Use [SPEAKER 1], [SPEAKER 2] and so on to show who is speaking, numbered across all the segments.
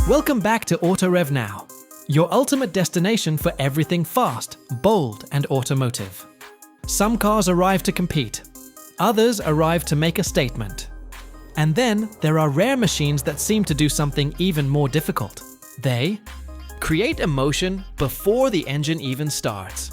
[SPEAKER 1] Welcome back to Auto Rev Now, your ultimate destination for everything fast, bold, and automotive. Some cars arrive to compete, others arrive to make a statement. And then there are rare machines that seem to do something even more difficult. They create emotion before the engine even starts.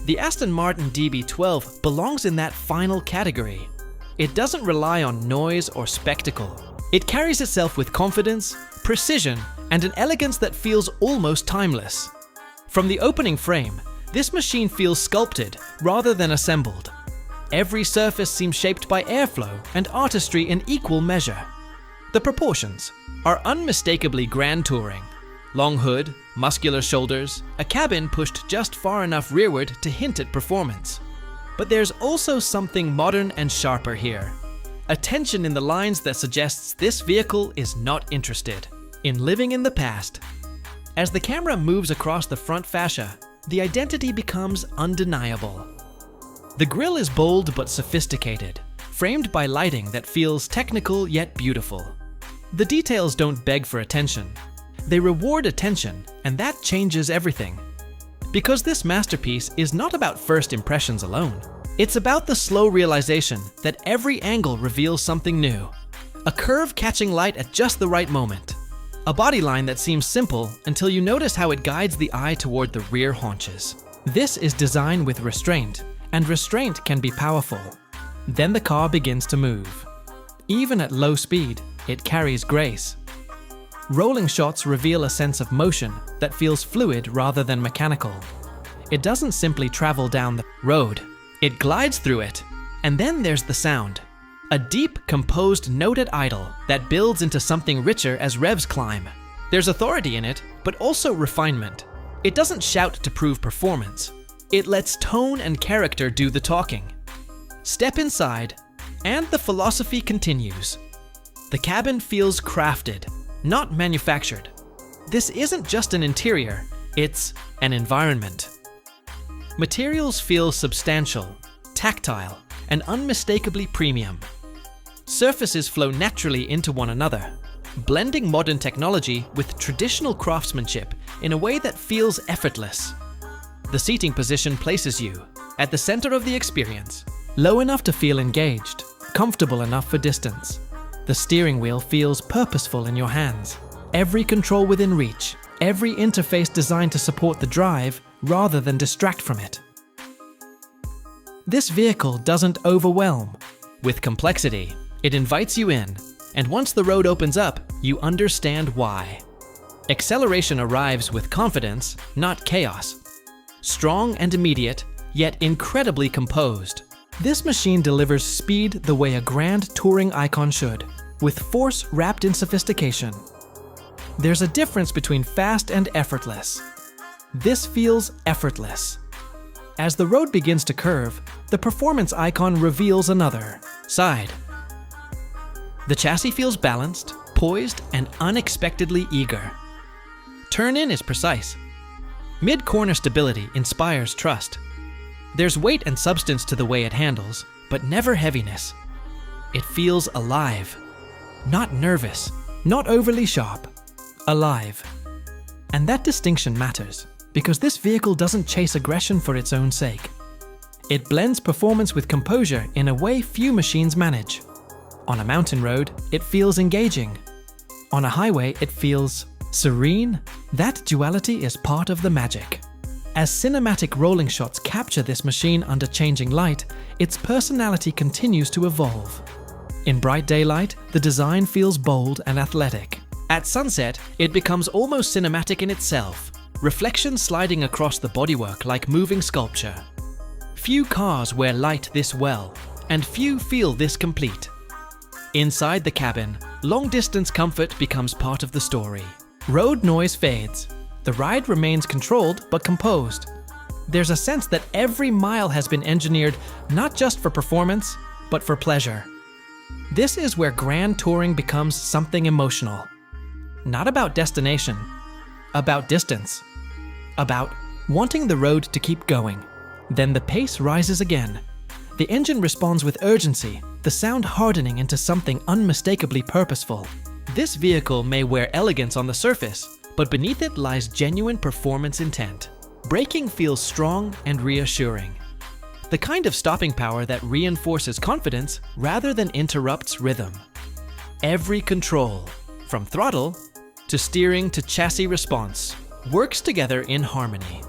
[SPEAKER 1] The Aston Martin DB12 belongs in that final category. It doesn't rely on noise or spectacle. It carries itself with confidence, precision, and an elegance that feels almost timeless. From the opening frame, this machine feels sculpted rather than assembled. Every surface seems shaped by airflow and artistry in equal measure. The proportions are unmistakably grand touring. Long hood, muscular shoulders, a cabin pushed just far enough rearward to hint at performance. But there's also something modern and sharper here. A tension in the lines that suggests this vehicle is not interested in living in the past. As the camera moves across the front fascia, the identity becomes undeniable. The grille is bold but sophisticated, framed by lighting that feels technical yet beautiful. The details don't beg for attention. They reward attention, and that changes everything. Because this masterpiece is not about first impressions alone. It's about the slow realization that every angle reveals something new. A curve catching light at just the right moment. A body line that seems simple until you notice how it guides the eye toward the rear haunches. This is design with restraint, and restraint can be powerful. Then the car begins to move. Even at low speed, it carries grace. Rolling shots reveal a sense of motion that feels fluid rather than mechanical. It doesn't simply travel down the road. It glides through it, and then there's the sound. A deep, composed note at idle that builds into something richer as revs climb. There's authority in it, but also refinement. It doesn't shout to prove performance. It lets tone and character do the talking. Step inside, and the philosophy continues. The cabin feels crafted, not manufactured. This isn't just an interior, it's an environment. Materials feel substantial, tactile, and unmistakably premium. Surfaces flow naturally into one another, blending modern technology with traditional craftsmanship in a way that feels effortless. The seating position places you at the center of the experience, low enough to feel engaged, comfortable enough for distance. The steering wheel feels purposeful in your hands, every control within reach, every interface designed to support the drive rather than distract from it. This vehicle doesn't overwhelm. With complexity, it invites you in, and once the road opens up, you understand why. Acceleration arrives with confidence, not chaos. Strong and immediate, yet incredibly composed. This machine delivers speed the way a grand touring icon should, with force wrapped in sophistication. There's a difference between fast and effortless. This feels effortless. As the road begins to curve, the performance icon reveals another side. The chassis feels balanced, poised, and unexpectedly eager. Turn-in is precise. Mid-corner stability inspires trust. There's weight and substance to the way it handles, but never heaviness. It feels alive. Not nervous, not overly sharp. Alive. And that distinction matters, because this vehicle doesn't chase aggression for its own sake. It blends performance with composure in a way few machines manage. On a mountain road, it feels engaging. On a highway, it feels serene. That duality is part of the magic. As cinematic rolling shots capture this machine under changing light, its personality continues to evolve. In bright daylight, the design feels bold and athletic. At sunset, it becomes almost cinematic in itself, reflections sliding across the bodywork like moving sculpture. Few cars wear light this well, and few feel this complete. Inside the cabin, long-distance comfort becomes part of the story. Road noise fades. The ride remains controlled but composed. There's a sense that every mile has been engineered not just for performance, but for pleasure. This is where grand touring becomes something emotional. Not about destination, about distance. About wanting the road to keep going. Then the pace rises again. The engine responds with urgency, the sound hardening into something unmistakably purposeful. This vehicle may wear elegance on the surface, but beneath it lies genuine performance intent. Braking feels strong and reassuring. The kind of stopping power that reinforces confidence rather than interrupts rhythm. Every control, from throttle to steering to chassis response, works together in harmony.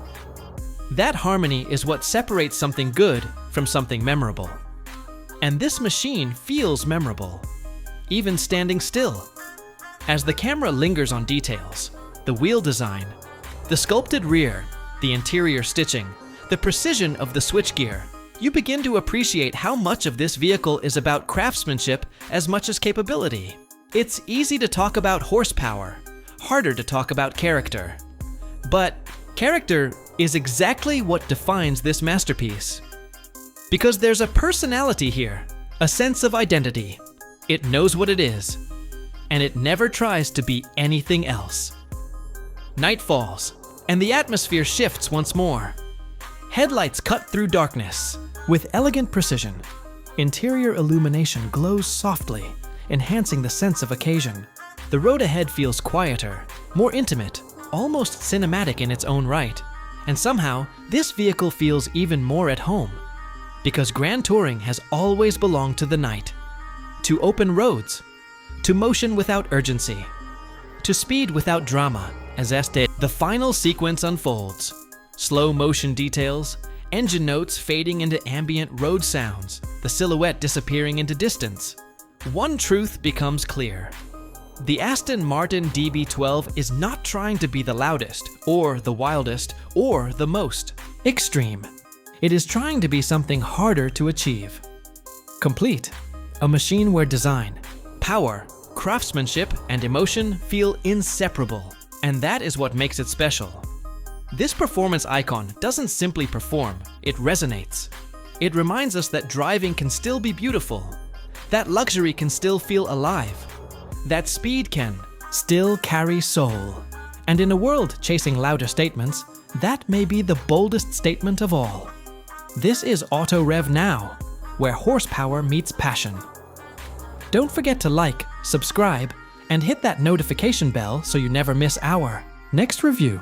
[SPEAKER 1] That harmony is what separates something good from something memorable. And this machine feels memorable, even standing still. As the camera lingers on details, the wheel design, the sculpted rear, the interior stitching, the precision of the switchgear, you begin to appreciate how much of this vehicle is about craftsmanship as much as capability. It's easy to talk about horsepower, harder to talk about character. But character is exactly what defines this masterpiece. Because there's a personality here, a sense of identity. It knows what it is, and it never tries to be anything else. Night falls, and the atmosphere shifts once more. Headlights cut through darkness. With elegant precision, interior illumination glows softly, enhancing the sense of occasion. The road ahead feels quieter, more intimate, almost cinematic in its own right. And somehow, this vehicle feels even more at home. Because Grand Touring has always belonged to the night. To open roads, to motion without urgency, to speed without drama, as Aston. The final sequence unfolds. Slow motion details, engine notes fading into ambient road sounds, the silhouette disappearing into distance. One truth becomes clear. The Aston Martin DB12 is not trying to be the loudest, or the wildest, or the most extreme. It is trying to be something harder to achieve. Complete. A machine where design, power, craftsmanship, and emotion feel inseparable. And that is what makes it special. This performance icon doesn't simply perform, it resonates. It reminds us that driving can still be beautiful, that luxury can still feel alive, that speed can still carry soul. And in a world chasing louder statements, that may be the boldest statement of all. This is Auto Rev Now, where horsepower meets passion. Don't forget to like, subscribe, and hit that notification bell so you never miss our next review.